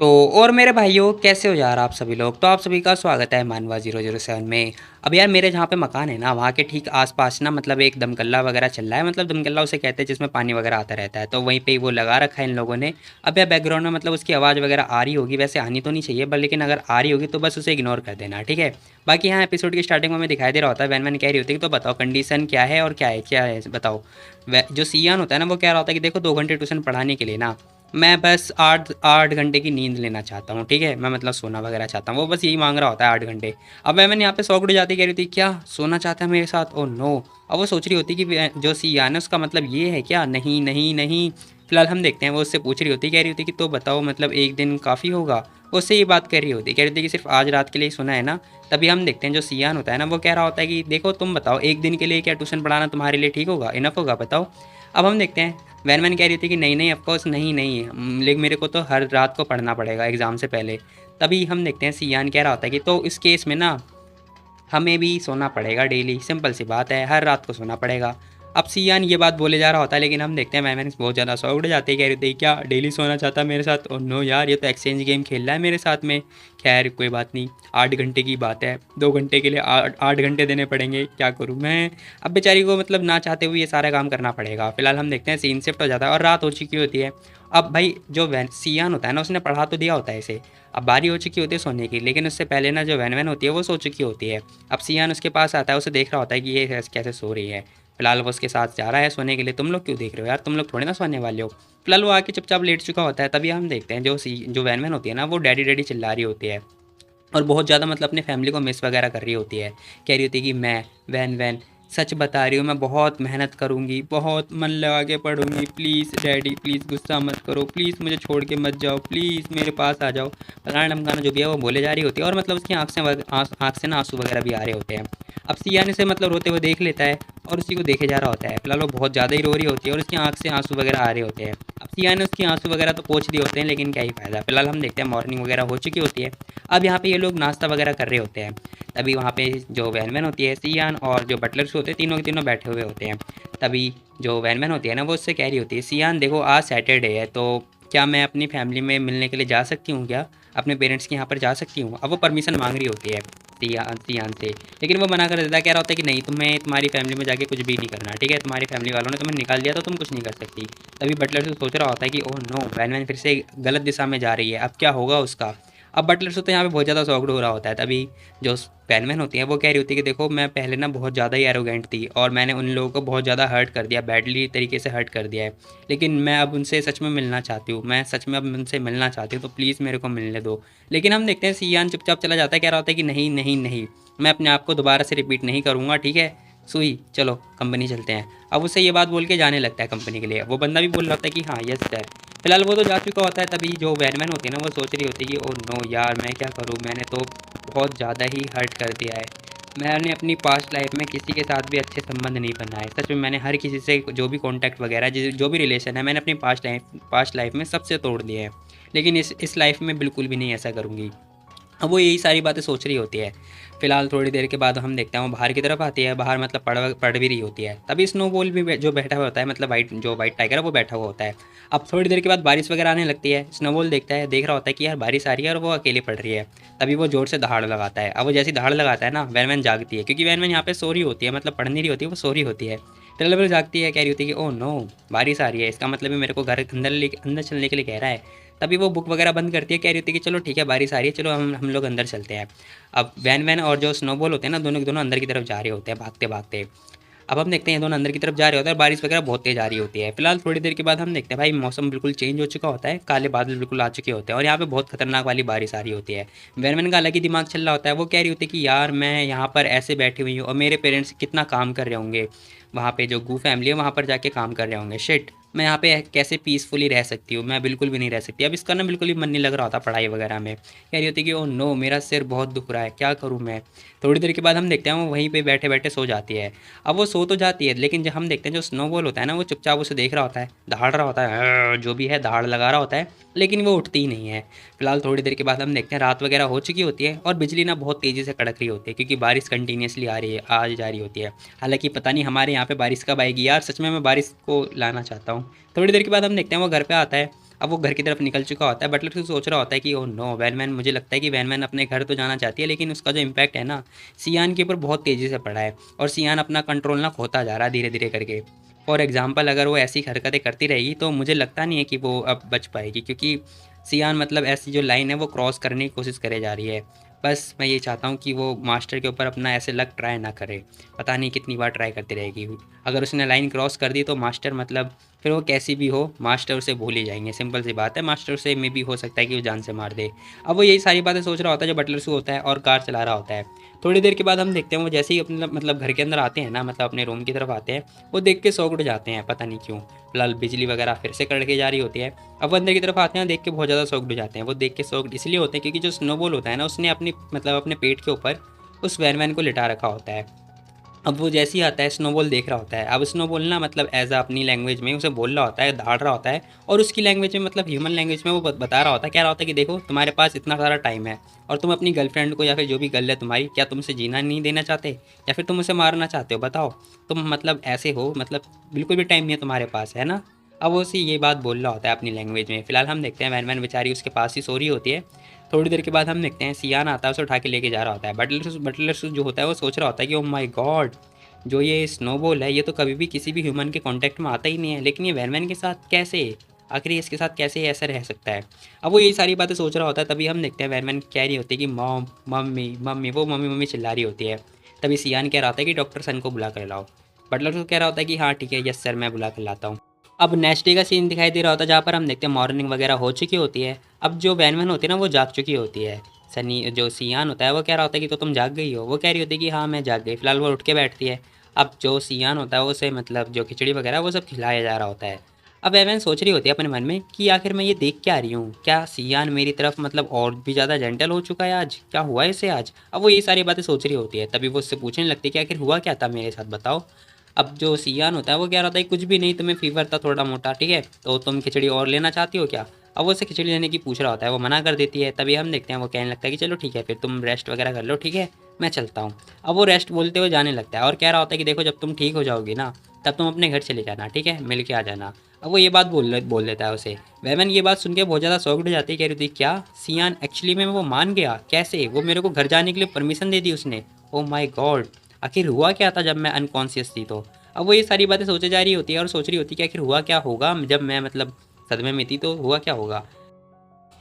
तो और मेरे भाइयों कैसे हो यार आप सभी लोग। तो आप सभी का स्वागत है मानवा 007 में। अब यार मेरे जहाँ पे मकान है ना वहाँ के ठीक आसपास ना मतलब एक दमकल्ला वगैरह चल रहा है। मतलब दमकल्ला उसे कहते हैं जिसमें पानी वगैरह आता रहता है, तो वहीं पे ही वो लगा रखा है इन लोगों ने। अब यार बैकग्राउंड में मतलब उसकी आवाज़ वगैरह आ रही होगी, वैसे आनी तो नहीं चाहिए पर लेकिन अगर आ रही होगी तो बस उसे इग्नोर कर देना, ठीक है। बाकी यहाँ एपिसोड की स्टार्टिंग में हमें दिखाई दे रहा होता है वैन वैन कह रही होती है कि तो बताओ कंडीशन क्या है और क्या है बताओ। जो सियान होता है ना वो कह रहा होता है कि देखो 2 घंटे ट्यूशन पढ़ाने के लिए ना मैं बस 8 8 घंटे की नींद लेना चाहता हूँ, ठीक है। मैं मतलब सोना वगैरह चाहता हूँ, वो बस यही मांग रहा होता है 8 घंटे। अब मैंने यहाँ पे सौकड़ जाती कह रही थी क्या सोना चाहता है मेरे साथ, ओ नो। अब वो सोच रही होती कि जो सियान है उसका मतलब ये है क्या, नहीं नहीं नहीं। फिलहाल हम देखते हैं वो उससे पूछ रही होती, कह रही होती कि तो बताओ मतलब एक दिन काफ़ी होगा। वो उससे ये बात कर रही होती, कह रही थी कि सिर्फ आज रात के लिए ही सुना है ना। तभी हम देखते हैं जो सियान होता है ना वो कह रहा होता है कि देखो तुम बताओ एक दिन के लिए क्या ट्यूशन पढ़ाना तुम्हारे लिए ठीक होगा, इनफ होगा, बताओ। अब हम देखते हैं वैन वैन कह रही थी कि नहीं नहीं ऑफकोर्स नहीं नहीं, लेकिन मेरे को तो हर रात को पढ़ना पड़ेगा एग्ज़ाम से पहले। तभी हम देखते हैं सियान कह रहा होता है कि तो इस केस में ना हमें भी सोना पड़ेगा डेली, सिंपल सी बात है, हर रात को सोना पड़ेगा। अब सियान ये बात बोले जा रहा होता है लेकिन हम देखते हैं मैंने बहुत ज़्यादा सौ उड़ जाते हैं, कह रही थी क्या डेली सोना चाहता है मेरे साथ, और नो यार ये तो एक्सचेंज गेम खेल रहा है मेरे साथ में। खैर कोई बात नहीं, 8 घंटे की बात है, 2 घंटे के लिए 8 8 घंटे देने पड़ेंगे, क्या करूँ मैं। अब बेचारी को मतलब ना चाहते हुए ये सारा काम करना पड़ेगा। फिलहाल हम देखते हैं सीन शिफ्ट हो जाता है और रात हो चुकी होती है। अब भाई जो वैन सियान होता है ना उसने पढ़ा तो दिया होता है इसे। अब बारी हो चुकी होती है सोने की, लेकिन उससे पहले ना जो वैन वैन होती है वो सो चुकी होती है। अब सियान उसके पास आता है, उसे देख रहा होता है कि ये कैसे सो रही है। फिलहाल वो उसके साथ जा रहा है सोने के लिए। तुम लोग क्यों देख रहे हो यार, तुम लोग थोड़े ना सोने वाले हो। फिलहाल वो आके चुपचाप लेट चुका होता है। तभी हम देखते हैं जो वैन वैन होती है ना वो डैडी डैडी चिल्ला रही होती है और बहुत ज़्यादा मतलब अपने फैमिली को मिस वगैरह कर रही होती है। कह रही होती है कि मैं वैन वैन सच बता रही हूँ, मैं बहुत मेहनत करूँगी, बहुत मन लगा के पढ़ूँगी, प्लीज़ डैडी प्लीज़ गुस्सा मत करो, प्लीज़ मुझे छोड़ के मत जाओ, प्लीज़ मेरे पास आ जाओ। फलाना ढमकाना जो भी है वो बोले जा रही होती है और मतलब उसकी आँख से ना आंसू वगैरह भी आ रहे होते हैं। अब सियान इसे मतलब रोते हुए देख लेता है और उसी को देखे जा रहा होता है। फिलहाल वो बहुत ज़्यादा ही रो रही होती है और उसकी आँख से आंसू वगैरह आ रहे होते हैं। अब सियान ने उसकी आंसू वगैरह तो पोंछ दिए होते हैं लेकिन क्या ही फ़ायदा। फिलहाल हम देखते हैं मॉर्निंग वगैरह हो चुकी होती है। अब यहाँ पे ये लोग नाश्ता वगैरह कर रहे होते हैं। तभी वहाँ पे जो वैन वैन होती है, सियान और जो बटलर्स होते हैं, तीनों के तीनों बैठे हुए होते हैं। तभी जो वैन वैन होती है ना वो उससे कह रही होती है सियान देखो आज सैटरडे है, तो क्या मैं अपनी फैमिली में मिलने के लिए जा सकती हूँ क्या, अपने पेरेंट्स के यहाँ पर जा सकती हूँ। अब वो परमिशन मांग रही होती है सियान से, लेकिन वो मना कर देता है, कह रहा होता है कि नहीं तुम्हें तुम्हारी फैमिली में जाके कुछ भी नहीं करना, ठीक है, तुम्हारी फैमिली वालों ने तुम्हें निकाल दिया तो तुम कुछ नहीं कर सकती। तभी बटलर से सोच रहा होता है कि ओह नो वैन वैन फिर से गलत दिशा में जा रही है, अब क्या होगा उसका। अब बटलर से तो यहाँ पे बहुत ज़्यादा शॉक्ड हो रहा होता है। तभी जो पैनमैन होती है वो कह रही होती है कि देखो मैं पहले ना बहुत ज़्यादा ही एरोगेंट थी और मैंने उन लोगों को बहुत ज़्यादा हर्ट कर दिया, बैडली तरीके से हर्ट कर दिया है। लेकिन मैं अब उनसे सच में मिलना चाहती हूँ, मैं सच में अब उनसे मिलना चाहती हूँ, तो प्लीज़ मेरे को मिलने दो। लेकिन हम देखते हैं सियान चुपचाप चला जाता है, कह रहा होता है कि नहीं नहीं नहीं, मैं अपने आप को दोबारा से रिपीट नहीं करूँगा, ठीक है। सुई चलो कंपनी चलते हैं। अब उससे ये बात बोल के जाने लगता है कंपनी के लिए। वो बंदा भी बोल रहा होता है कि हाँ यस सर। फिलहाल वो तो जा चुका होता है। तभी जो वैनमैन होती है ना वो सोच रही होती है कि ओ नो यार मैं क्या करूँ, मैंने तो बहुत ज़्यादा ही हर्ट कर दिया है। मैंने अपनी पास्ट लाइफ में किसी के साथ भी अच्छे संबंध नहीं बनाए, सच में मैंने हर किसी से जो भी कॉन्टैक्ट वगैरह जो भी रिलेशन है मैंने अपनी पास्ट लाइफ में सबसे तोड़ दिए हैं। लेकिन इस लाइफ में बिल्कुल भी नहीं ऐसा करूँगी। अब वो यही सारी बातें सोच रही होती है। फिलहाल थोड़ी देर के बाद हम देखते हैं वो बाहर की तरफ आती है, बाहर मतलब पढ़ भी रही होती है। तभी स्नोबॉल भी जो बैठा हुआ होता है, मतलब वाइट टाइगर है वो बैठा हुआ होता है। अब थोड़ी देर के बाद बारिश वगैरह आने लगती है। स्नोबॉल देख रहा होता है कि यार बारिश आ रही है और वो अकेली पड़ रही है। तभी वो जोर से दहाड़ लगाता है। अब वो जैसी दहाड़ लगाता है ना वैन वैन जागती है, क्योंकि वैन वैन यहाँ पे सो रही होती है, मतलब पढ़ नहीं रही होती है, वो सो रही होती है। फिलहाल वो जागती है, कह रही होती है कि ओह नो बारिश आ रही है, इसका मतलब भी मेरे को घर अंदर चलने के लिए कह रहा है। तभी वो बुक वगैरह बंद करती है, कह रही होती है कि चलो ठीक है बारिश आ रही है, चलो हम लोग अंदर चलते हैं। अब वैन वैन और जो स्नोबॉल होते हैं ना दोनों के दोनों अंदर की तरफ जा रहे होते हैं भागते भागते। अब हम देखते हैं ये दोनों अंदर की तरफ जा रहे होते हैं और बारिश वगैरह बहुत तेज आ रही होती है। फिलहाल थोड़ी देर के बाद हम देखते हैं भाई मौसम बिल्कुल चेंज हो चुका होता है, काले बादल बिल्कुल आ चुके होते हैं और यहाँ पे बहुत खतरनाक वाली बारिश आ रही होती है। वैन वैन का अलग ही दिमाग चल रहा होता है। वो कह रही होती है कि यार मैं यहाँ पर ऐसे बैठी हुई हूँ और मेरे पेरेंट्स कितना काम कर रहे होंगे, वहाँ पे जो गू फैमिली है वहाँ पर जाके काम कर रहे होंगे, शिट मैं यहाँ पे कैसे पीसफुली रह सकती हूँ, मैं बिल्कुल भी नहीं रह सकती। अब इसका ना बिल्कुल भी मन नहीं लग रहा होता पढ़ाई वगैरह में। कह रही होती कि ओ नो मेरा सिर बहुत दुख रहा है, क्या करूँ मैं। थोड़ी देर के बाद हम देखते हैं वो वहीं पे बैठे बैठे सो जाती है। अब वो सो तो जाती है लेकिन जब हम देखते हैं जो स्नोबॉल होता है ना वो चुपचाप उसे देख रहा होता है, दहाड़ रहा होता है, जो भी है दहाड़ लगा रहा होता है, लेकिन वो उठती ही नहीं है। फिलहाल थोड़ी देर के बाद हम देखते हैं रात वगैरह हो चुकी होती है और बिजली ना बहुत तेज़ी से कड़क रही होती है, क्योंकि बारिश कंटिन्यूसली आ जा रही होती है। हालांकि पता नहीं हमारे यहाँ पे बारिश कब आएगी यार, सच में मैं बारिश को लाना चाहता हूँ। थोड़ी देर के बाद हम देखते हैं वो घर पे आता है अब वो घर की तरफ निकल चुका होता है। बटलर फिर सोच रहा होता है कि ओह नो! वैन-वैन मुझे लगता है कि वैन-वैन अपने घर तो जाना चाहती है, लेकिन उसका जो इम्पैक्ट है ना, सियान के ऊपर बहुत तेज़ी से पड़ा है और सियान अपना कंट्रोल ना खोता जा रहा है धीरे-धीरे करके। फॉर एग्ज़ाम्पल अगर वो ऐसी हरकतें करती रहेगी तो मुझे लगता नहीं है कि वो अब बच पाएगी, क्योंकि सियान मतलब ऐसी जो लाइन है वो क्रॉस करने की कोशिश करे जा रही है। बस मैं ये चाहता हूँ कि वो मास्टर के ऊपर अपना ऐसे लक ट्राई ना करे। पता नहीं कितनी बार ट्राई करती रहेगी। अगर उसने लाइन क्रॉस कर दी तो मास्टर मतलब फिर वो कैसी भी हो, मास्टर उसे भूल ही जाएँगे, सिंपल सी बात है। मास्टर उसे मे बी हो सकता है कि वो जान से मार दे। अब वो यही सारी बातें सोच रहा होता है जब बटलर सू होता है और कार चला रहा होता है। थोड़ी देर के बाद हम देखते हैं वो जैसे ही अपने मतलब घर के अंदर आते हैं ना, मतलब अपने रूम की तरफ आते हैं, वो देख के शॉक्ड हो जाते हैं, पता नहीं क्यों। फिलहाल बिजली वगैरह फिर से कड़के जा रही होती है। अब वो अंदर की तरफ आते हैं, देख के बहुत ज़्यादा शॉक्ड हो जाते हैं। वो देख के शॉक्ड इसलिए होते हैं क्योंकि जो स्नोबॉल होता है ना, उसने अपनी मतलब अपने पेट के ऊपर उस वैन-वैन को लिटा रखा होता है। अब वो जैसे ही आता है स्नोबॉल देख रहा होता है। अब स्नोबॉल ना मतलब ऐज़ अ अपनी लैंग्वेज में उसे बोल रहा होता है, दहाड़ रहा होता है और उसकी लैंग्वेज में मतलब ह्यूमन लैंग्वेज में वो बता रहा होता है, कह रहा होता है कि देखो तुम्हारे पास इतना सारा टाइम है और तुम अपनी गर्लफ्रेंड को या फिर जो भी गर्ल है तुम्हारी, क्या तुम उसे जीना नहीं देना चाहते या फिर तुम उसे मारना चाहते हो? बताओ। तुम मतलब ऐसे हो, मतलब बिल्कुल भी टाइम नहीं है तुम्हारे पास, है ना? अब वो उसे ये बात बोल रहा होता है अपनी लैंग्वेज में। फ़िलहाल हम देखते हैं वैन-वैन बेचारी उसके पास ही सो रही होती है। थोड़ी देर के बाद हम देखते हैं सियान आता है, उसे उठा के लेके जा रहा होता है। बटलर जो होता है वो सोच रहा होता है कि ओह माय गॉड! जो ये स्नोबॉल है ये तो कभी भी किसी भी ह्यूमन के कांटेक्ट में आता ही नहीं है, लेकिन ये वैन-वैन के साथ कैसे? आखिर ये इसके साथ कैसे ऐसा रह सकता है? अब वो यही सारी बातें सोच रहा होता है, तभी हम देखते हैं वैन-वैन कह रही होती है कि मॉम, मम्मी, मम्मी, वो मम्मी-मम्मी चिल्ला रही होती है। तभी सियान कह रहा होता है कि डॉक्टर सन को बुला कर लाओ। बटलर तो कह रहा होता है कि हाँ ठीक है, यस सर, मैं बुला कर लाता हूँ। अब नेक्स्ट डे का सीन दिखाई दे रहा होता है जहाँ पर हम देखते हैं मॉर्निंग वगैरह हो चुकी होती है। अब जो वैन-वैन होती है ना वो जाग चुकी होती है। सनी जो सियान होता है वो कह रहा होता है कि तो तुम जाग गई हो? वो कह रही होती है कि हाँ, मैं जाग गई। फिलहाल वो उठ के बैठती है। अब जो सियान होता है उसे मतलब जो खिचड़ी वगैरह वो सब खिलाया जा रहा होता है। अब वैवन सोच रही होती है अपने मन में कि आखिर मैं ये देख क्या रही हूँ? क्या सियान मेरी तरफ मतलब और भी ज़्यादा जेंटल हो चुका है आज? क्या हुआ है इसे आज? अब वो ये सारी बातें सोच रही होती है। तभी वो उससे पूछने लगती है कि आखिर हुआ क्या था मेरे साथ, बताओ? अब जो सियान होता है वो कह रहा था कि कुछ भी नहीं, तुम्हें फ़ीवर था थोड़ा-मोटा, ठीक है? तो तुम खिचड़ी और लेना चाहती हो क्या? अब वो उससे खिचड़ी लेने की पूछ रहा होता है, वो मना कर देती है। तभी हम देखते हैं वो कहने लगता है कि चलो ठीक है, फिर तुम रेस्ट वगैरह कर लो, ठीक है? मैं चलता हूँ। अब वो रेस्ट बोलते हुए जाने लगता है और कह रहा होता है कि देखो जब तुम ठीक हो जाओगी ना, तब तुम अपने घर चले जाना, ठीक है? मिल के आ जाना। अब वो ये बात बोल देता है उसे। वैवन ये बात सुन के बहुत ज़्यादा शॉक्ड हो जाती है, कह रही थी क्या? सियान एक्चुअली में वो मान गया? कैसे? वो मेरे को घर जाने के लिए परमिशन दे दी उसने। Oh my God! आखिर हुआ क्या था जब मैं अनकॉन्शियस थी तो? अब वो ये सारी बातें सोचे जा रही होती है और सोच रही होती है कि आखिर हुआ क्या होगा जब मैं मतलब सदमे में थी तो हुआ क्या होगा?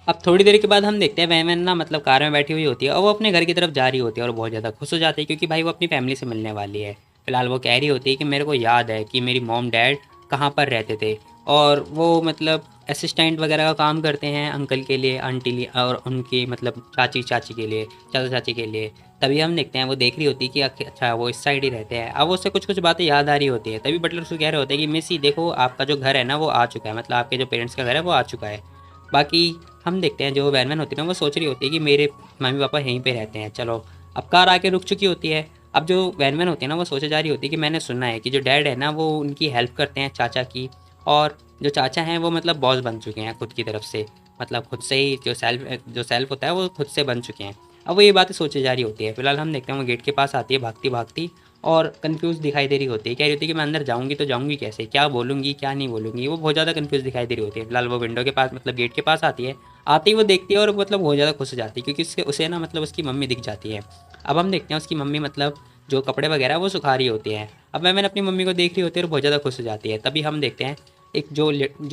अब थोड़ी देर के बाद हम देखते हैं वैवन ना मतलब कार में बैठी हुई होती है और वो अपने घर की तरफ जा रही होती है और बहुत ज़्यादा खुश हो जाती है क्योंकि भाई वो अपनी फैमिली से मिलने वाली है। फिलहाल वो कह रही होती है कि मेरे को याद है कि मेरी मॉम डैड कहाँ पर रहते थे और वो मतलब असिस्टेंट वगैरह का काम करते हैं अंकल के लिए, आंटी लिए और उनकी मतलब चाची चाची के लिए, चाचा चाची के लिए। तभी हम देखते हैं वो देख रही होती है कि अच्छा वो इस साइड ही रहते हैं। अब उससे कुछ कुछ बातें याद आ रही होती है। तभी बटलर उसको कह रहे होते हैं कि मिसी देखो आपका जो घर है ना वो आ चुका है, मतलब आपके जो पेरेंट्स का घर है वो आ चुका है। बाकी हम देखते हैं जो वैन-वैन होती है ना वो सोच रही होती है कि मेरे मम्मी-पापा यहीं पे रहते हैं, चलो। अब कार आके रुक चुकी होती है। अब जो वैन-वैन होती है ना वो सोचे जा रही होती है कि मैंने सुना है कि जो डैड है ना वो उनकी हेल्प करते हैं चाचा की, और जो चाचा हैं वो मतलब बॉस बन चुके हैं खुद की तरफ से। मतलब खुद से ही जो सेल्फ होता है वो खुद से बन चुके हैं। अब वो ये बातें सोचे जा रही होती है। फिलहाल हम देखते हैं वो गेट के पास आती है भागती-भागती और कन्फ्यूज़ दिखाई दे रही होती है। कह रही होती है कि मैं अंदर जाऊँगी तो जाऊँगी कैसे? क्या बोलूँगी, क्या नहीं बोलूँगी? वो बहुत ज़्यादा कन्फ्यूज़ दिखाई दे रही होती है। फिलहाल वो विंडो के पास मतलब गेट के पास आती है। आते ही वो देखती है और मतलब बहुत ज़्यादा खुश हो जाती है क्योंकि उसके उसे ना मतलब उसकी मम्मी दिख जाती है। अब हम देखते हैं उसकी मम्मी मतलब जो कपड़े वगैरह वो सुखा रही होती हैं। अब मैंने अपनी मम्मी को देख रही होती है और बहुत ज़्यादा खुश हो जाती है। तभी हम देखते हैं एक जो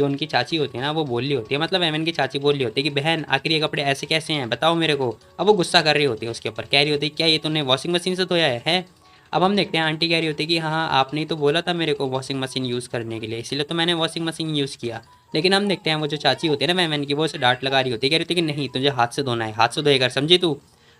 उनकी चाची होती है ना वो बोल रही होती है, मतलब एमन की चाची बोल रही होती है कि बहन आखिर ये कपड़े ऐसे कैसे हैं बताओ मेरे को। अब वो गुस्सा कर रही होती है उसके ऊपर, कह रही होती है क्या ये तूने वॉशिंग मशीन से धोया है, हैं? अब हम देखते हैं आंटी कह रही होती है कि हाँ आपने ही तो बोला था मेरे को वॉशिंग मशीन यूज़ करने के लिए, इसीलिए तो मैंने वॉशिंग मशीन यूज़ किया। लेकिन हम देखते हैं वो जो चाची होती है ना मेमन की, वो उसे डांट लगा रही होती है, कह रही होती है कि नहीं तुझे हाथ से धोना है, हाथ से धोएगा, समझी तू?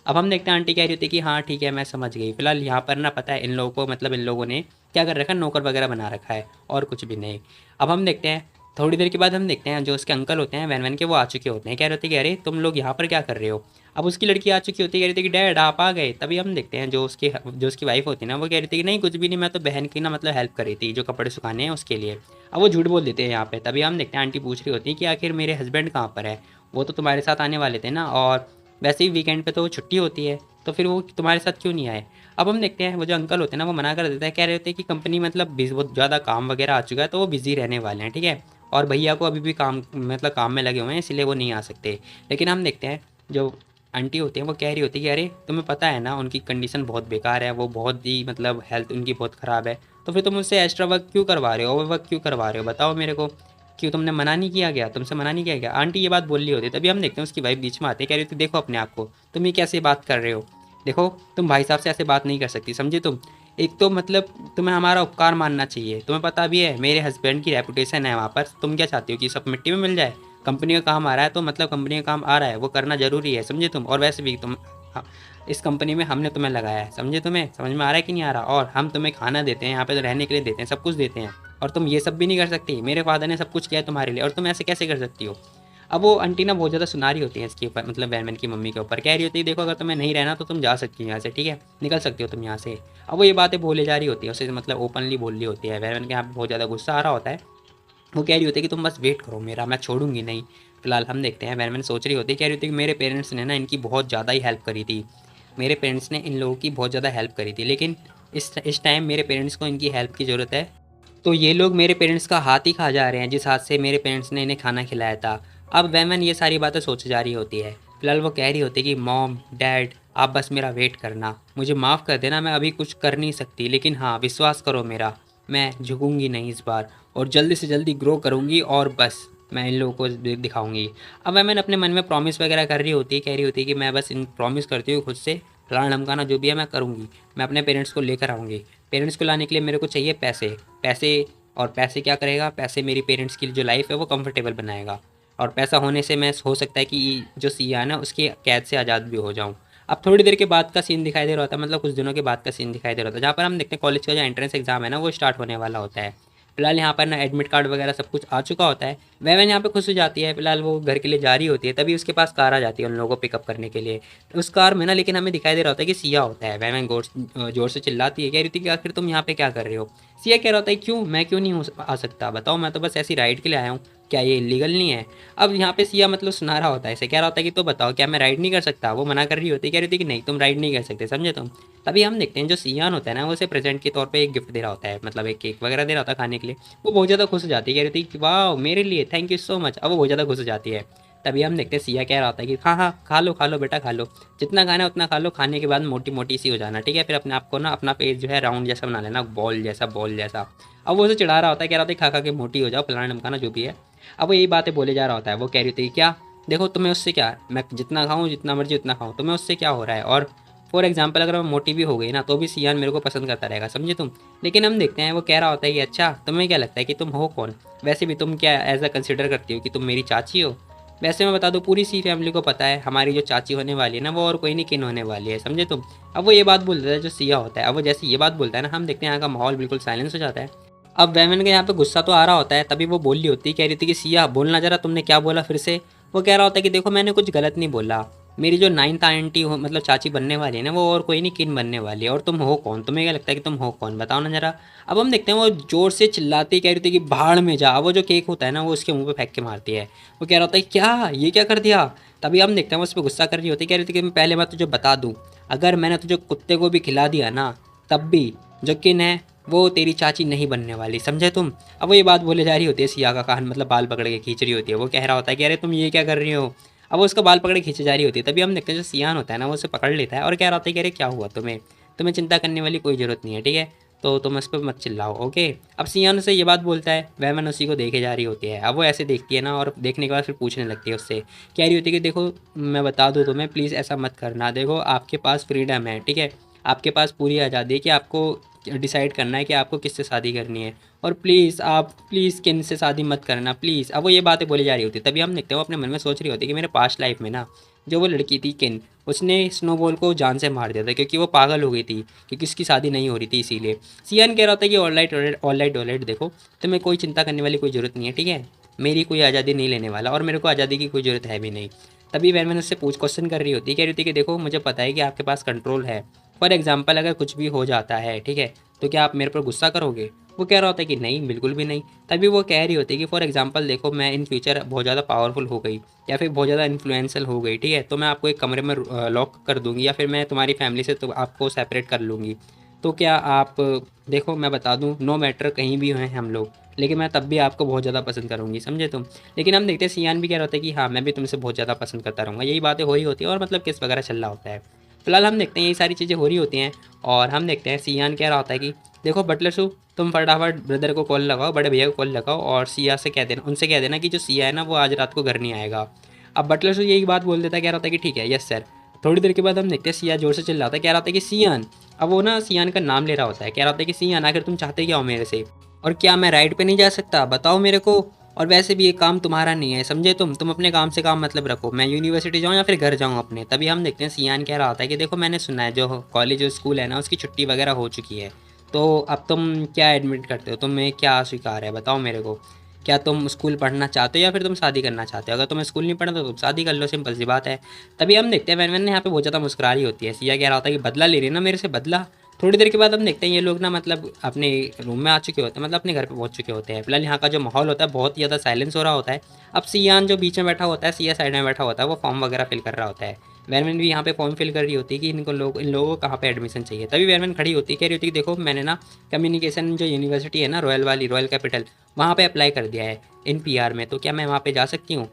अब हम देखते हैं आंटी कह रही होती है कि हाँ ठीक है मैं समझ गई। फिलहाल यहाँ पर ना पता है इन लोगों को मतलब इन लोगों ने क्या कर रखा है, नौकर वगैरह बना रखा है और कुछ भी नहीं। अब हम देखते हैं थोड़ी देर के बाद हम देखते हैं जो उसके अंकल होते हैं वैन वैन के, वो आ चुके होते हैं। कह रहे होते हैं कि अरे तुम लोग यहाँ पर क्या कर रहे हो? अब उसकी लड़की आ चुकी होती है, कह रही थी कि डैड आप आ गए। तभी हम देखते हैं जो उसकी वाइफ होती है ना वो कह रही थी कि नहीं कुछ भी नहीं, मैं तो बहन की ना मतलब हेल्प कर रही थी जो कपड़े सुखाने हैं उसके लिए। अब वो झूठ बोल देते हैं यहाँ पे। तभी हम देखते हैं आंटी पूछ रही होती है कि आखिर मेरे हस्बैंड कहाँ पर है? वो तो तुम्हारे साथ आने वाले थे ना, और वैसे ही वीकेंड पे तो छुट्टी होती है, तो फिर वो तुम्हारे साथ क्यों नहीं आए? अब हम देखते हैं वो जो अंकल होते हैं ना वो मना कर देते हैं, कह रहे होते हैं कि कंपनी मतलब बहुत ज़्यादा काम वगैरह आ चुका है तो वो बिज़ी रहने वाले हैं, ठीक है? और भैया को अभी भी काम मतलब काम में लगे हुए हैं, इसलिए वो नहीं आ सकते। लेकिन हम देखते हैं जो आंटी होती हैं वो कह रही होती है कि अरे तुम्हें पता है ना उनकी कंडीशन बहुत बेकार है, वो बहुत ही मतलब हेल्थ उनकी बहुत ख़राब है, तो फिर तुम उससे एक्स्ट्रा वर्क क्यों करवा रहे हो, ओवर वर्क क्यों करवा रहे हो, बताओ मेरे को। क्यों तुमने मना नहीं किया गया, तुमसे मना नहीं किया गया। आंटी ये बात बोल रही होती है, तभी हम देखते हैं उसकी वाइफ बीच में आती है, कह रही होती देखो अपने आप को, तुम ये कैसे बात कर रहे हो, देखो तुम भाई साहब से ऐसे बात नहीं कर सकती, समझे तुम। एक तो मतलब तुम्हें हमारा उपकार मानना चाहिए, तुम्हें पता भी है मेरे हस्बैंड की रेपुटेशन है वहाँ पर, तुम क्या चाहती हो कि सब मिट्टी में मिल जाए। कंपनी का काम आ रहा है तो मतलब कंपनी का काम आ रहा है, वो करना ज़रूरी है, समझे तुम। और वैसे भी तुम हाँ, इस कंपनी में हमने तुम्हें लगाया है, समझे, तुम्हें समझ में आ रहा है कि नहीं आ रहा। और हम तुम्हें खाना देते हैं यहाँ पे, तो रहने के लिए देते हैं, सब कुछ देते हैं, और तुम ये सब भी नहीं कर सकती। मेरे फादर ने सब कुछ किया है तुम्हारे लिए और तुम ऐसे कैसे कर सकती हो। अब वो आंटी ना बहुत ज़्यादा सुना रही होती है इसके ऊपर, मतलब वैनमैन की मम्मी के ऊपर, कह रही होती है देखो अगर तुम्हें नहीं रहना तो तुम जा सकती हो यहाँ से, ठीक है, निकल सकती हो तुम यहाँ से। अब वो ये बातें बोले जा रही होती है उसे, मतलब ओपनली बोल रही होती है। वैनमैन के यहाँ पे बहुत ज़्यादा गुस्सा आ रहा होता है, वो कह रही होती है कि तुम बस वेट करो मेरा, मैं छोड़ूंगी नहीं। फिलहाल हम देखते हैं वैनमैन सोच रही होती है, कह रही होती है कि मेरे पेरेंट्स ने ना इनकी बहुत ज़्यादा ही हेल्प करी थी, मेरे पेरेंट्स ने इन लोगों की बहुत ज़्यादा हेल्प करी थी, लेकिन इस टाइम मेरे पेरेंट्स को इनकी हेल्प की ज़रूरत है। तो ये लोग मेरे पेरेंट्स का हाथ ही खा जा रहे हैं, जिस हाथ से मेरे पेरेंट्स ने इन्हें खाना खिलाया था। अब वैमन ये सारी बातें सोच जा रही होती है। फिलहाल वो कह रही होती है कि मॉम डैड आप बस मेरा वेट करना, मुझे माफ़ कर देना, मैं अभी कुछ कर नहीं सकती, लेकिन हाँ विश्वास करो मेरा, मैं झुकूंगी नहीं इस बार, और जल्दी से जल्दी ग्रो करूँगी, और बस मैं इन लोगों को दिखाऊंगी। अब वैमन अपने मन में प्रॉमिस वगैरह कर रही होती है, कह रही होती है कि मैं बस इन प्रॉमिस करती हूँ खुद से, फलाना ढमकाना जो भी है मैं करूँगी, मैं अपने पेरेंट्स को लेकर आऊँगी। पेरेंट्स को लाने के लिए मेरे को चाहिए पैसे, पैसे, और पैसे क्या करेगा, पैसे मेरी पेरेंट्स की जो लाइफ है वो कंफर्टेबल बनाएगा, और पैसा होने से मैं हो सकता है कि जो सिया है ना उसकी कैद से आज़ाद भी हो जाऊँ। अब थोड़ी देर के बाद का सीन दिखाई दे रहा होता है, मतलब कुछ दिनों के बाद का सीन दिखाई दे रहा होता है, जहाँ पर हम देखते हैं कॉलेज का जो एंट्रेंस एग्जाम है ना वो स्टार्ट होने वाला होता है। फिलहाल यहाँ पर ना एडमिट कार्ड वगैरह सब कुछ आ चुका होता है। वैवन यहाँ पे खुश हो जाती है, फिलहाल वो घर के लिए जा रही होती है, तभी उसके पास कार आ जाती है उन लोगों को पिकअप करने के लिए। उस कार में ना लेकिन हमें दिखाई दे रहा होता है कि सिया होता है। वैवन जोर से चिल्लाती है, कह रही थी कि आखिर तुम यहाँ पे क्या कर रहे हो। सिया कह रहा होता है क्यों, मैं क्यों नहीं आ सकता, बताओ, मैं तो बस ऐसी राइड के लिए आया हूँ, क्या ये इलीगल नहीं है। अब यहाँ पे सिया मतलब सुना रहा होता है, इसे कह रहा होता है कि तो बताओ क्या मैं राइड नहीं कर सकता। वो मना कर रही होती है, कह रही थी कि नहीं तुम राइड नहीं कर सकते, समझे तुम। तभी हम देखते हैं जो सियान होता है ना वो उसे प्रेजेंट के तौर पे एक गिफ्ट दे रहा होता है, मतलब एक केक वगैरह दे रहा होता है खाने के लिए। वो बहुत ज़्यादा खुश हो जाती है, कह रही थी कि वाह मेरे लिए थैंक यू सो मच। अब वो बहुत ज़्यादा खुश हो जाती है। तभी हम देखते हैं सिया कह रहा होता है कि हाँ हाँ खा लो बेटा खा लो, जितना खाना है उतना खा लो, खाने के बाद मोटी मोटी सी हो जाना, ठीक है, फिर अपने आप को ना अपना पेट जो है राउंड जैसा बना लेना, बॉल जैसा। अब वो उसे चिढ़ा रहा होता है, कह रहा होता है खा खा के मोटी हो जाओ, फलाना ढमकाना जो भी है। अब वो यही बातें बोले जा रहा होता है। वो कह रही थी क्या, देखो तुम्हें उससे क्या, मैं जितना खाऊँ जितना मर्जी उतना खाऊँ, तुम्हें उससे क्या हो रहा है। और फॉर एग्जाम्पल अगर मैं मोटी भी हो गई ना तो भी सियान मेरे को पसंद करता रहेगा, समझे तुम। लेकिन हम देखते हैं वो कह रहा होता है कि अच्छा तुम्हें क्या लगता है कि तुम हो कौन, वैसे भी तुम क्या एज अ कंसिडर करती हो कि तुम मेरी चाची हो। वैसे मैं बता दूँ पूरी सी फैमिली को पता है हमारी जो चाची होने वाली है ना वो और कोई नहीं किन होने वाली है, समझे तुम। अब वो ये बात बोल देता है जो सिया होता है। अब वो जैसे ये बात बोलता है ना हम देखते हैं यहाँ का माहौल बिल्कुल साइलेंस हो जाता है। अब वैमन के यहाँ पे गुस्सा तो आ रहा होता है, तभी वो बोल रही होती है, कह रही थी कि सिया बोलना जरा तुमने क्या बोला फिर से। वो कह रहा होता है कि देखो मैंने कुछ गलत नहीं बोला, मेरी जो नाइन्थ आंटी हो मतलब चाची बनने वाली है ना वो और कोई नहीं किन बनने वाली है, और तुम हो कौन, तुम्हें क्या लगता है कि तुम हो कौन, बताओ ना जरा। अब हम देखते हैं वो जोर से चिल्लाती कह रही थी कि भाड़ में जा। वो जो केक होता है ना वो उसके मुंह पे फेंक के मारती है। वो कह रहा होता है क्या ये क्या कर दिया। तभी हम देखते हैं वो उस पर गुस्सा कर रही होती है, कह रही थी कि मैं पहले मैं तुझे बता दूँ, अगर मैंने तुझे कुत्ते को भी खिला दिया ना तब भी जो किन है वो तेरी चाची नहीं बनने वाली, समझे तुम। अब वो ये बात बोले जा रही होती है, सिया का कान मतलब बाल पकड़ के खींच रही होती है। वो कह रहा होता है कि अरे तुम ये क्या कर रही हो। अब वो उसका बाल पकड़ के खींचे जा रही होती है। तभी हम देखते हैं जो सियान होता है ना वो उसे पकड़ लेता है और कह रहा होता है कि अरे क्या हुआ तुम्हें, तुम्हें चिंता करने वाली कोई ज़रूरत नहीं है, ठीक है, तो तुम इस पर मत चिल्लाओ, ओके। अब सियान उसे ये बात बोलता है, वैमन उसी को देखे जा रही होती है। अब वो ऐसे देखती है ना और देखने के बाद फिर पूछने लगती है उससे, कह रही होती है कि देखो मैं बता दूँ तुम्हें, प्लीज़ ऐसा मत करना, देखो आपके पास फ्रीडम है, ठीक है, आपके पास पूरी आज़ादी है कि आपको डिसाइड करना है कि आपको किससे शादी करनी है, और प्लीज़ आप प्लीज़ किन से शादी मत करना प्लीज़। अब वो ये बातें बोली जा रही होती है। तभी हम देखते हैं वो अपने मन में सोच रही होती है कि मेरे पास्ट लाइफ में ना जो वो लड़की थी किन, उसने स्नोबॉल को जान से मार दिया था क्योंकि वो पागल हो गई थी क्योंकि उसकी शादी नहीं हो रही थी इसीलिए। सियान कह रहा था कि ऑल राइट देखो तुम्हें कोई चिंता करने वाली कोई ज़रूरत नहीं है, ठीक है, मेरी कोई आज़ादी नहीं लेने वाला और मेरे को आज़ादी की कोई ज़रूरत है भी नहीं। तभी वैन उससे क्वेश्चन कर रही होती है, कह रही थी कि देखो मुझे पता है कि आपके पास कंट्रोल है, फॉर एग्जाम्पल अगर कुछ भी हो जाता है, ठीक है, तो क्या आप मेरे पर गुस्सा करोगे। वो कह रहा होता है कि नहीं बिल्कुल भी नहीं। तभी वो कह रही होती है कि फॉर एग्जांपल देखो मैं इन फ्यूचर बहुत ज़्यादा पावरफुल हो गई या फिर बहुत ज़्यादा इन्फ्लुएंशियल हो गई, ठीक है, तो मैं आपको एक कमरे में लॉक कर दूंगी या फिर मैं तुम्हारी फैमिली से तो आपको सेपरेट कर लूँगी। तो क्या आप देखो मैं बता दूँ, नो मैटर कहीं भी हैं हम लोग, लेकिन मैं तब भी आपको बहुत ज़्यादा पसंद करूँगी, समझे तुम। लेकिन हम देखते हैं सियान भी कह रहा होता है कि हाँ मैं भी तुमसे बहुत ज़्यादा पसंद करता रहूँगा, यही बातें हो रही होती है और मतलब किस वगैरह चल रहा होता है। फिलहाल हम देखते हैं यही सारी चीज़ें हो रही होती हैं और हम देखते हैं सियान कह रहा होता है कि देखो बटलर सू, तुम फटाफट ब्रदर को कॉल लगाओ, बड़े भैया को कॉल लगाओ और सिया से कह देना, उनसे कह देना कि जो सिया है ना वो आज रात को घर नहीं आएगा। अब बटलर सू यही बात बोल देता है, कह रहा होता है कि ठीक है, यस सर। थोड़ी देर के बाद हम देखते हैं सिया जोर से चिल्लाता है, कह रहा होता है कि सियान। अब वो ना सियान का नाम ले रहा होता है, कह रहा होता है कि सियान आखिर तुम चाहते क्या हो मेरे से, और क्या मैं राइड पे नहीं जा सकता, बताओ मेरे को। और वैसे भी ये काम तुम्हारा नहीं है, समझे तुम अपने काम से काम मतलब रखो, मैं यूनिवर्सिटी जाऊँ या फिर घर जाऊँ अपने। तभी हम देखते हैं सियान कह रहा होता है कि देखो मैंने सुना है जो कॉलेज जो स्कूल है ना उसकी छुट्टी वगैरह हो चुकी है, तो अब तुम क्या एडमिट करते हो, तुम्हें क्या स्वीकार है, बताओ मेरे को। क्या तुम स्कूल पढ़ना चाहते हो या फिर तुम शादी करना चाहते हो, अगर तुम्हें स्कूल नहीं पढ़ना तो तुम शादी कर लो, सिंपल सी बात है। तभी हम देखते हैं वैन वैन ने यहाँ पे बहुत ज़्यादा मुस्कुरा रही होती है, सिया कह रहा होता है कि बदला ले रही है ना मेरे से, बदला। थोड़ी देर के बाद हम देखते हैं ये लोग ना मतलब अपने रूम में आ चुके होते हैं, मतलब अपने घर पे पहुंच चुके होते हैं। फिलहाल यहाँ का जो माहौल होता है बहुत ही ज़्यादा साइलेंस हो रहा होता है। अब सियान जो बीच में बैठा होता है, सिया साइड में बैठा होता है, वो फॉर्म वगैरह फिल कर रहा होता है। वैनमैन भी यहाँ पे फॉर्म फिल कर रही होती है कि इन लोगों को कहाँ पे एडमिशन चाहिए। तभी वैनमैन खड़ी होती है, कह रही होती है कि देखो मैंने ना कम्युनिकेशन जो यूनिवर्सिटी है ना रॉयल वाली, रॉयल कैपिटल, वहाँ पे अप्लाई कर दिया है इन पीआर में, तो क्या मैं वहाँ पे जा सकती हूँ।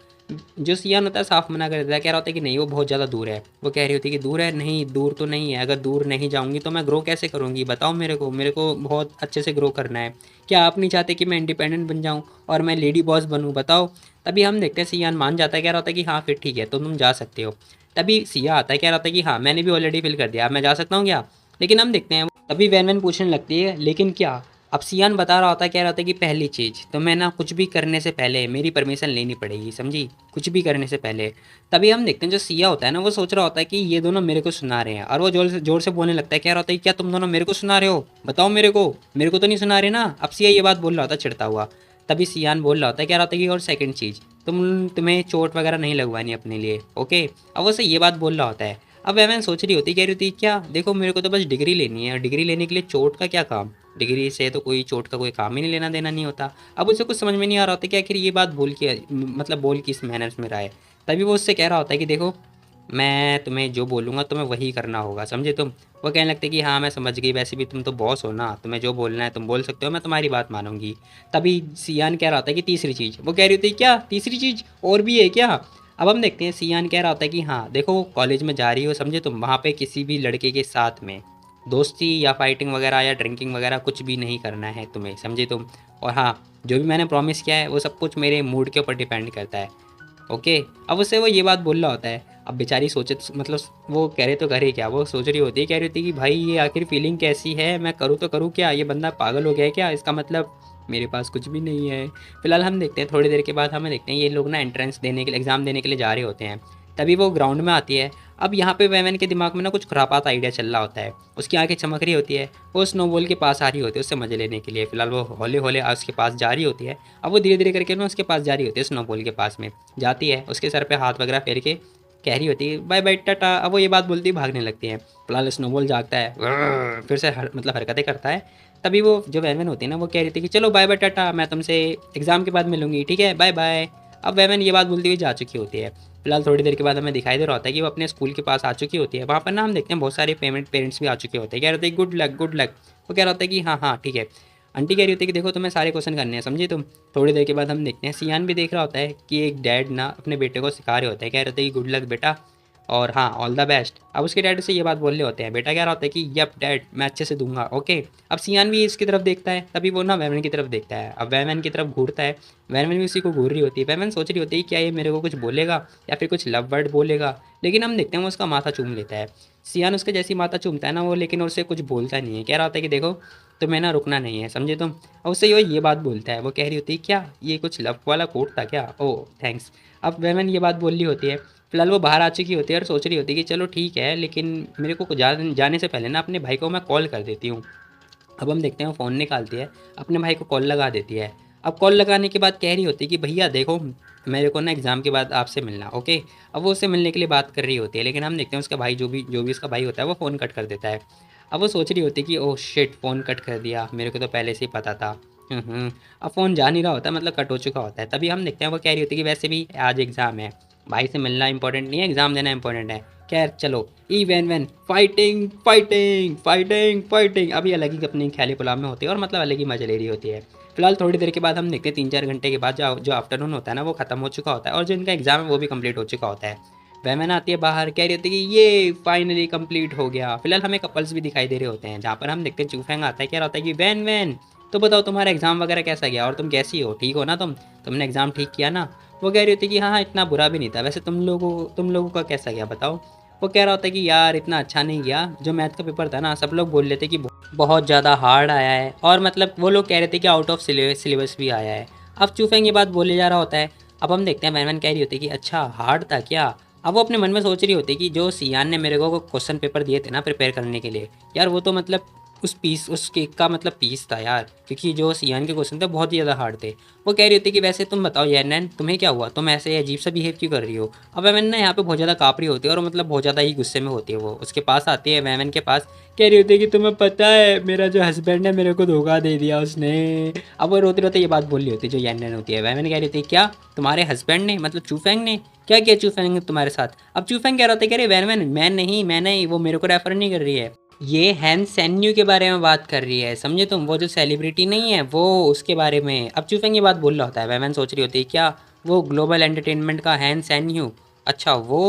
जो सियान होता है साफ मना कर देता है, कह रहा होता है कि नहीं वो बहुत ज़्यादा दूर है। वो कह रही होती है कि दूर है, नहीं दूर तो नहीं है, अगर दूर नहीं जाऊँगी तो मैं ग्रो कैसे करूँगी, बताओ मेरे को बहुत अच्छे से ग्रो करना है। क्या आप नहीं चाहते कि मैं इंडिपेंडेंट बन जाऊँ और मैं लेडी बॉस बनूँ, बताओ। तभी हम देखते हैं सियान मान जाता है, कह रहा होता है कि हाँ फिर ठीक है तो तुम जा सकते हो। तभी सिया आता है, कह रहा होता है कि हाँ मैंने भी ऑलरेडी फिल कर दिया, अब मैं जा सकता हूँ क्या। लेकिन हम देखते हैं तभी वैन वैन पूछने लगती है लेकिन क्या। अब सियान बता रहा होता है, कह रहा होता है कि पहली चीज़ तो मैं ना कुछ भी करने से पहले मेरी परमिशन लेनी पड़ेगी, समझी, कुछ भी करने से पहले। तभी हम देखते हैं जो सिया होता है ना वो सोच रहा होता है कि ये दोनों मेरे को सुना रहे हैं और वो जोर से बोलने लगता है, कह रहा होता है क्या तुम दोनों मेरे को सुना रहे हो, बताओ मेरे को तो नहीं सुना रहे ना। अब सिया ये बात बोल रहा होता है चिढ़ता हुआ। तभी सियान बोल रहा होता है, कह रहा होता है कि और सेकंड चीज़, तुम्हें चोट वगैरह नहीं लगवानी अपने लिए, ओके। अब वो से ये बात बोल रहा होता है। अब वह सोच रही होती, कह रही होती क्या देखो मेरे को तो बस डिग्री लेनी है और डिग्री लेने के लिए चोट का क्या काम, डिग्री से तो कोई चोट का कोई काम ही नहीं लेना देना नहीं होता। अब उसे कुछ समझ में नहीं आ रहा होता कि आखिर ये बात बोल के मतलब बोल किस मैनर्स में रहा है। तभी वो उससे कह रहा होता है कि देखो मैं तुम्हें जो बोलूँगा तुम्हें वही करना होगा, समझे तुम। वो कहने लगते कि हाँ मैं समझ गई, वैसे भी तुम तो बॉस हो ना, तुम्हें जो बोलना है तुम बोल सकते हो, मैं तुम्हारी बात मानूंगी। तभी सियान कह रहा होता है कि तीसरी चीज़। वो कह रही होती है क्या तीसरी चीज़ और भी है क्या। अब हम देखते हैं सियान कह रहा होता है कि हाँ देखो कॉलेज में जा रही हो, समझे तुम, वहाँ पे किसी भी लड़के के साथ में दोस्ती या फाइटिंग वगैरह या ड्रिंकिंग वगैरह कुछ भी नहीं करना है तुम्हें, समझे तुम। और हाँ जो भी मैंने प्रॉमिस किया है वो सब कुछ मेरे मूड के ऊपर डिपेंड करता है, ओके। अब उससे वो ये बात बोल रहा होता है। अब बेचारी सोचे मतलब वो कह रहे तो करे क्या, वो सोच रही होती है, कह रही होती है कि भाई ये आखिर फीलिंग कैसी है, मैं करूँ तो करूँ क्या, ये बंदा पागल हो गया है क्या, इसका मतलब मेरे पास कुछ भी नहीं है। फिलहाल हम देखते हैं थोड़ी देर के बाद हमें देखते हैं ये लोग ना एंट्रेंस देने के लिए, एग्ज़ाम देने के लिए जा रहे होते हैं। तभी वो ग्राउंड में आती है। अब यहाँ पे वेवन के दिमाग में ना कुछ खुरापात आइडिया चल रहा होता है, उसकी आंखें चमक रही होती है, वो स्नोबॉल के पास आ रही होती है उससे मजे लेने के लिए। फिलहाल वो हौले हौले उसके पास जा रही होती है। अब वो धीरे धीरे करके ना उसके पास जा रही होती है, स्नोबॉल के पास में जाती है, उसके सर पे हाथ वगैरह फेर के कह रही होती है बाय बाय टाटा। अब वो ये बात बोलती भागने लगती है। फिलहाल स्नोबॉल जागता है, फिर से मतलब हरकतें करता है। तभी वो जो वैन होती है ना वो कह रही थी कि चलो बाय बाय टाटा, मैं तुमसे एग्ज़ाम के बाद मिलूंगी, ठीक है बाय बाय। अब वैन ये बात बोलती हुई जा चुकी होती है। फिलहाल थोड़ी देर के बाद हमें दिखाई दे रहा होता है कि वो अपने स्कूल के पास आ चुकी होती है। वहाँ पर ना हम देखते हैं बहुत सारे पेरेंट्स भी आ चुके होते हैं, कह रहे होते हैं गुड लक गुड लक। वो कह रहा होता है कि हाँ हाँ ठीक है। आंटी कह रही होती है कि देखो तुम्हें सारे क्वेश्चन करने हैं, समझी तुम। थोड़ी देर के बाद हम देखते हैं सियान भी देख रहा होता है कि एक डैड ना अपने बेटे को सिखा रहे होते हैं, कह रहे होते हैं कि गुड लक बेटा और हाँ ऑल द बेस्ट। अब उसके डैड से ये बात बोल रहे होते हैं, बेटा कह रहा होता है कि यप डैड मैं अच्छे से दूंगा, ओके। अब सियान भी इसकी तरफ देखता है, तभी वो ना वैमन की तरफ देखता है। अब वैमन की तरफ घूरता है, वैमन भी उसी को घूर रही होती है। वैमन सोच रही होती है क्या ये मेरे को कुछ बोलेगा या फिर कुछ लव वर्ड बोलेगा। लेकिन हम देखते हैं वो उसका माथा चूम लेता है। सियान उसके जैसी माथा चूमता है ना वो, लेकिन उससे कुछ बोलता नहीं है, कह रहा होता है कि देखो तुम्हें ना रुकना नहीं है, समझे तुम। और उससे ये बात बोलता है, वो कह रही होती है क्या ये कुछ लव वाला कोट था क्या, ओह थैंक्स। अब वैमन ये बात बोल रही होती है। फिलहाल वो बाहर आ चुकी होती है और सोच रही होती है कि चलो ठीक है, लेकिन मेरे को जाने से पहले ना अपने भाई को मैं कॉल कर देती हूँ। अब हम देखते हैं वो फ़ोन निकालती है, अपने भाई को कॉल लगा देती है। अब कॉल लगाने के बाद कह रही होती है कि भैया देखो मेरे को ना एग्ज़ाम के बाद आपसे मिलना, ओके। अब वो उससे मिलने के लिए बात कर रही होती है, लेकिन हम देखते हैं उसका भाई जो भी उसका भाई होता है वो फ़ोन कट कर देता है। अब वो सोच रही होती है कि ओह शिट फ़ोन कट कर दिया, मेरे को तो पहले से ही पता था। अब फ़ोन जा नहीं रहा होता, मतलब कट हो चुका होता है। तभी हम देखते हैं वो कह रही होती है कि वैसे भी आज एग्ज़ाम है, भाई से मिलना इंपॉर्टेंट नहीं है, एग्ज़ाम देना इंपॉर्टेंट है। खैर चलो, ई वैन वैन फाइटिंग फाइटिंग फाइटिंग फाइटिंग, अभी अलग ही अपनी ख्याली पुलाव में होती है और मतलब अलग ही मजा ले रही होती है। फिलहाल थोड़ी देर के बाद हम देखते हैं 3-4 घंटे के बाद जो जो आफ्टरनून होता है ना वो खत्म हो चुका होता है और जो इनका एग्जाम है वो भी कंप्लीट हो चुका होता है। वैमन आती है बाहर, कह रही होती है कि ये फाइनली कंप्लीट हो गया। फिलहाल हमें कपल्स भी दिखाई दे रहे होते हैं जहाँ पर हम देखते हैं चूफेंग आता है, कह रहा होता है कि वैन वैन तो बताओ तुम्हारा एग्जाम वगैरह कैसा गया और तुम कैसी हो, ठीक हो ना तुमने एग्जाम ठीक किया ना। वो कह रही होती है कि हाँ हाँ इतना बुरा भी नहीं था, वैसे तुम लोगों का कैसा गया बताओ। वो कह रहा होता है कि यार इतना अच्छा नहीं गया, जो मैथ का पेपर था ना सब लोग बोल रहे थे कि बहुत ज़्यादा हार्ड आया है और मतलब वो लोग कह रहे थे कि आउट ऑफ सिलेबस भी आया है। अब चूफेंग ये बात बोले जा रहा होता है। अब हम देखते हैं वैन वैन कह रही होती है कि अच्छा हार्ड था क्या। अब वो अपने मन में सोच रही होती है कि जो सियान ने मेरे को क्वेश्चन पेपर दिए थे ना प्रिपेयर करने के लिए, यार वो तो मतलब उस केक का मतलब पीस था यार, क्योंकि जो सियान के क्वेश्चन थे बहुत ही ज़्यादा हार्ड थे। वो कह रही होती कि वैसे तुम बताओ यार नैन तुम्हें क्या हुआ, तुम ऐसे अजीब सा बिहेव क्यों कर रही हो। अब वैमन ना यहाँ पे बहुत ज़्यादा कापरी होती है और मतलब बहुत ज़्यादा ही गुस्से में होती है। वो उसके पास आती है वैमन के पास, कह रही होती है कि तुम्हें पता है मेरा जो हस्बैंड है मेरे को धोखा दे दिया उसने। अब वो रोते रोते ये बात बोल रही होती है जो यैन होती है। वैमन कह रही होती है क्या तुम्हारे हस्बैंड ने मतलब चूफेंग ने क्या किया, चूफेंग ने तुम्हारे साथ। अब चूफेंग कह रहा था कह रहे वैन मैं नहीं वो मेरे को रेफर नहीं कर रही है, ये हैन सैन्यू के बारे में बात कर रही है, समझे तुम, वो जो सेलिब्रिटी नहीं है वो उसके बारे में। अब चूफेंग ये बात बोल रहा होता है, वैमन सोच रही होती है क्या वो ग्लोबल एंटरटेनमेंट का हैन सैन्यू, अच्छा वो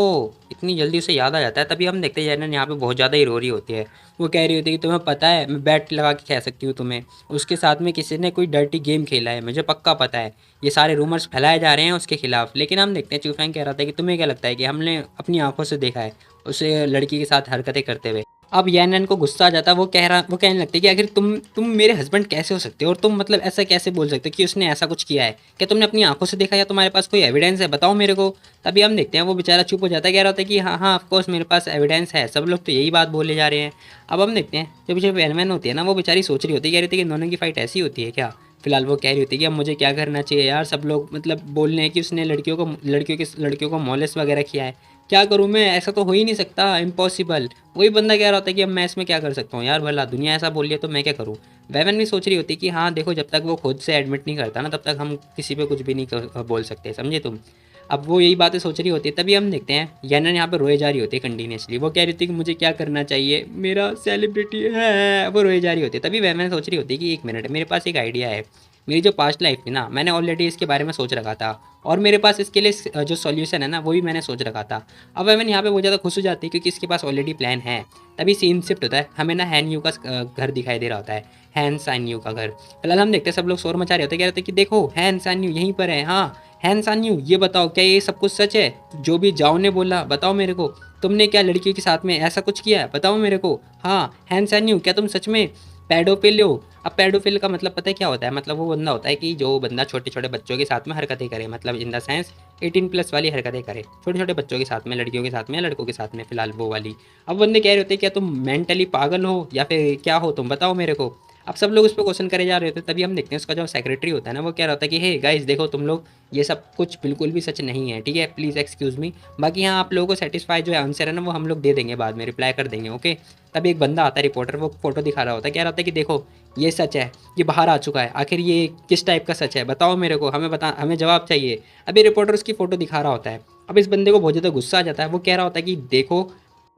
इतनी जल्दी उसे याद आ जाता है। तभी हम देखते हैं जैनन यहाँ पे बहुत ज़्यादा ही रो रही होती है। वो कह रही होती है कि तुम्हें पता है मैं बैट लगा के कह सकती हूँ तुम्हें, उसके साथ में किसी ने कोई डर्टी गेम खेला है, मुझे पक्का पता है। ये सारे रूमर्स फैलाए जा रहे हैं उसके खिलाफ। लेकिन हम देखते हैं चूफेंग कह रहा था कि तुम्हें क्या लगता है कि हमने अपनी आंखों से देखा है उसे लड़की के साथ हरकतें करते हुए। अब यानन को गुस्सा आ जाता है, वो कहने लगती है कि आखिर तुम मेरे हस्बैंड कैसे हो सकते हो और तुम मतलब ऐसा कैसे बोल सकते हो कि उसने ऐसा कुछ किया है, क्या तुमने अपनी आंखों से देखा या तुम्हारे पास कोई एविडेंस है, बताओ मेरे को। तभी हम देखते हैं वो बेचारा चुप हो जाता है, कह रहा होता है कि हाँ हाँ ऑफकोर्स मेरे पास एविडेंस है, सब लोग तो यही बात बोले जा रहे हैं। अब हम देखते हैं जो पीछे वैनमैन होती है ना वो बेचारी सोच रही होती है, कह रही होती है कि दोनों की फाइट ऐसी होती है क्या। फिलहाल वो कह रही होती है कि अब मुझे क्या करना चाहिए यार, सब लोग मतलब बोल रहे हैं कि उसने लड़कियों को मॉलेस्ट वगैरह किया है, क्या करूँ मैं, ऐसा तो हो ही नहीं सकता, इम्पॉसिबल। वही बंदा कह रहा होता है कि अब मैं इसमें क्या कर सकता हूँ यार, भला दुनिया ऐसा बोल रही है तो मैं क्या करूँ। वैवन भी सोच रही होती कि हाँ देखो जब तक वो खुद से एडमिट नहीं करता ना तब तक हम किसी पे कुछ भी नहीं बोल सकते, समझे तुम। अब वो यही बातें सोच रही होती है। तभी हम देखते हैं यानन यहाँ पे रोए जा रही होती है कंटिन्यूसली। वो कह रही थी कि मुझे क्या करना चाहिए, मेरा सेलिब्रिटी है, वो रोए जा रही होती है। तभी वैवन सोच रही होती है कि एक मिनट मेरे पास एक आइडिया है, मेरी जो पास्ट लाइफ थी ना मैंने ऑलरेडी इसके बारे में सोच रखा था और मेरे पास इसके लिए जो सॉल्यूशन है ना वो भी मैंने सोच रखा था। अब वैवन यहाँ पे बहुत ज़्यादा खुश हो जाती है क्योंकि इसके पास ऑलरेडी प्लान है। तभी सीन शिफ्ट होता है, हमें ना हैन यू का घर दिखाई दे रहा होता है, हैन सान यू का घर। फिलहाल हम देखते हैं सब लोग शोर मचा रहे होते हैं, कह रहे थे कि देखो हैन सान यू यहीं पर है। हाँ हैन सान यू ये बताओ क्या ये सब कुछ सच है जो भी जाओ ने बोला, बताओ मेरे को, तुमने क्या लड़कियों के साथ में ऐसा कुछ किया है, बताओ मेरे को। हाँ हैन सान यू क्या तुम सच में पेडोफिल हो। अब पेडोफिल का मतलब पता है क्या होता है, मतलब वो बंदा होता है कि जो बंदा छोटे छोटे बच्चों के साथ में हरकतें करे, मतलब इन द सेंस 18+ वाली हरकतें करे, छोटे छोटे बच्चों के साथ में, लड़कियों के साथ में, लड़कों के साथ में, फिलहाल वो वाली। अब बंदे कह रहे होते हैं क्या तुम मेंटली पागल हो या फिर क्या हो तुम, बताओ मेरे को। अब सब लोग उस पर क्वेश्चन करे जा रहे होते हैं। तभी हम देखते हैं उसका जो सेक्रेटरी होता है ना वो कह रहा होता है कि हे गाइस देखो तुम लोग ये सब कुछ बिल्कुल भी सच नहीं है, ठीक है, प्लीज़ एक्सक्यूज़ मी। बाकी हाँ आप लोगों को सेटिस्फाई जो आंसर है ना वो हम लोग दे देंगे, बाद में रिप्लाई कर देंगे, ओके। तभी एक बंदा आता है रिपोर्टर, वो फोटो दिखा रहा होता है, कह रहा होता है कि देखो ये सच है, ये बाहर आ चुका है, आखिर ये किस टाइप का सच है बताओ मेरे को, हमें जवाब चाहिए। अभी रिपोर्टर उसकी फ़ोटो दिखा रहा होता है। अब इस बंदे को बहुत ज़्यादा गुस्सा आ जाता है। वो कह रहा होता है कि देखो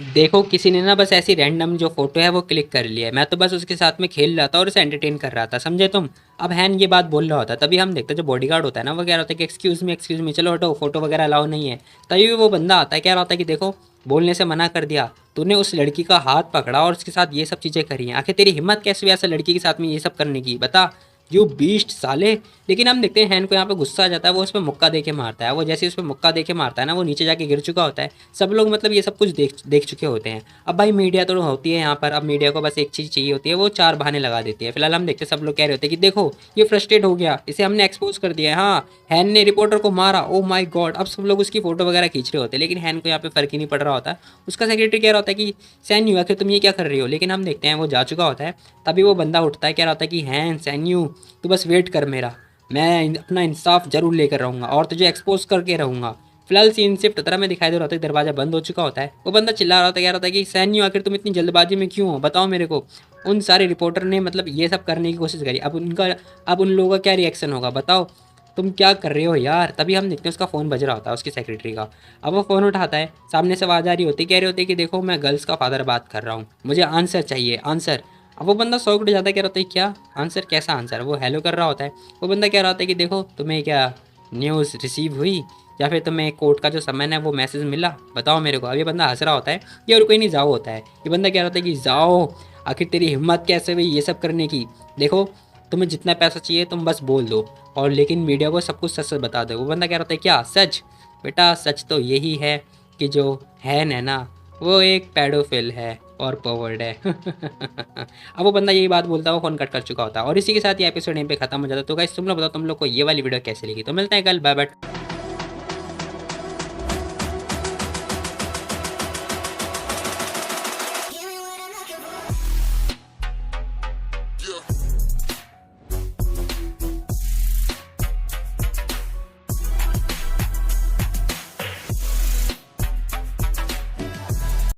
देखो किसी ने ना बस ऐसी रैंडम जो फोटो है वो क्लिक कर लिया है, मैं तो बस उसके साथ में खेल रहा था और उसे एंटरटेन कर रहा था, समझे तुम। अब हैन ये बात बोल रहा होता है। तभी हम देखते हैं जो बॉडीगार्ड होता है ना वो कह रहा होता है कि एक्सक्यूज़ मी चलो हटो, फोटो वगैरह अलाउ नहीं है। तभी वो बंदा आता है, कह रहा होता है कि देखो बोलने से मना कर दिया, तूने उस लड़की का हाथ पकड़ा और उसके साथ ये सब चीज़ें करी हैं, आखिर तेरी हिम्मत कैसे हुई ऐसे लड़की के साथ में ये सब करने की, बता, यू बीस्ट साले। लेकिन हम देखते हैं हैन को यहाँ पे गुस्सा आ जाता है, वो उस पर मुक्का दे के मारता है। वो जैसे उस पर मुक्का दे के मारता है ना वो नीचे जाके गिर चुका होता है। सब लोग मतलब ये सब कुछ देख चुके होते हैं। अब भाई मीडिया तो होती है यहाँ पर, अब मीडिया को बस एक चीज़ चाहिए होती है, वो 4 बहाने लगा देती है। फिलहाल हम देखते हैं सब लोग कह रहे होते हैं कि देखो ये फ्रस्ट्रेट हो गया, इसे हमने एक्सपोज कर दिया है, हाँ हैन ने रिपोर्टर को मारा, ओ माई गॉड। अब सब लोग उसकी फोटो वगैरह खींच रहे होते हैं लेकिन हैन को यहाँ पे फर्क ही नहीं पड़ रहा होता। उसका सेक्रेटरी कह रहा होता है कि सैन्यू आखिर तुम ये क्या कर रही हो, लेकिन हम देखते हैं वो जा चुका होता है। तभी वो बंदा उठता है, कह रहा होता है कि हैन सैन्यू तू बस वेट कर मेरा, मैं अपना इंसाफ जरूर लेकर रहूँगा और तुझे एक्सपोज करके रहूँगा। फिलहाल सीन शिफ्ट तरह में दिखाई दे रहा होता है, दरवाजा बंद हो चुका होता है। वो बंदा चिल्ला रहा होता है, कह रहा होता है कि सैन्यू आखिर तुम इतनी जल्दबाजी में क्यों हो, बताओ मेरे को। उन सारे रिपोर्टर ने मतलब ये सब करने की कोशिश करी, अब उन लोगों का क्या रिएक्शन होगा बताओ। तुम क्या कर रहे हो यार। तभी हम देखते हैं उसका फ़ोन बज रहा होता है, उसकी सेक्रेटरी का। अब वो फ़ोन उठाता है, सामने से आवाज़ आ रही होती, कह रही होती है कि देखो मैं गर्ल्स का फादर बात कर रहा हूँ, मुझे आंसर चाहिए, आंसर। अब वो बंदा शॉक्ड हो जाता है, कह रहा होता है क्या आंसर, कैसा आंसर। वो हेलो कर रहा होता है। वो बंदा कह रहा होता है कि देखो तुम्हें क्या न्यूज़ रिसीव हुई, या फिर तुम्हें कोर्ट का जो समन है वो मैसेज मिला, बताओ मेरे को। अब ये बंदा हंस रहा होता है, ये और कोई नहीं जाओ होता है। ये बंदा कह रहा होता है कि जाओ, आखिर तेरी हिम्मत कैसे हुई ये सब करने की, देखो तुम्हें जितना पैसा चाहिए तुम बस बोल दो, और लेकिन मीडिया को सब कुछ सच सच बता दो। वो बंदा कह रहा था क्या सच, बेटा सच तो यही है कि जो है नैना वो एक पेडोफिल है और परवर्ड है। अब वो बंदा यही बात बोलता है, वो फोन कट कर चुका होता है। और इसी के साथ ये एपिसोड यहीं पे खत्म हो जाता है। तो गाइस तुम लोग बताओ तुम लोग को ये वाली वीडियो कैसे लगी। तो मिलते हैं कल, बाय बाय।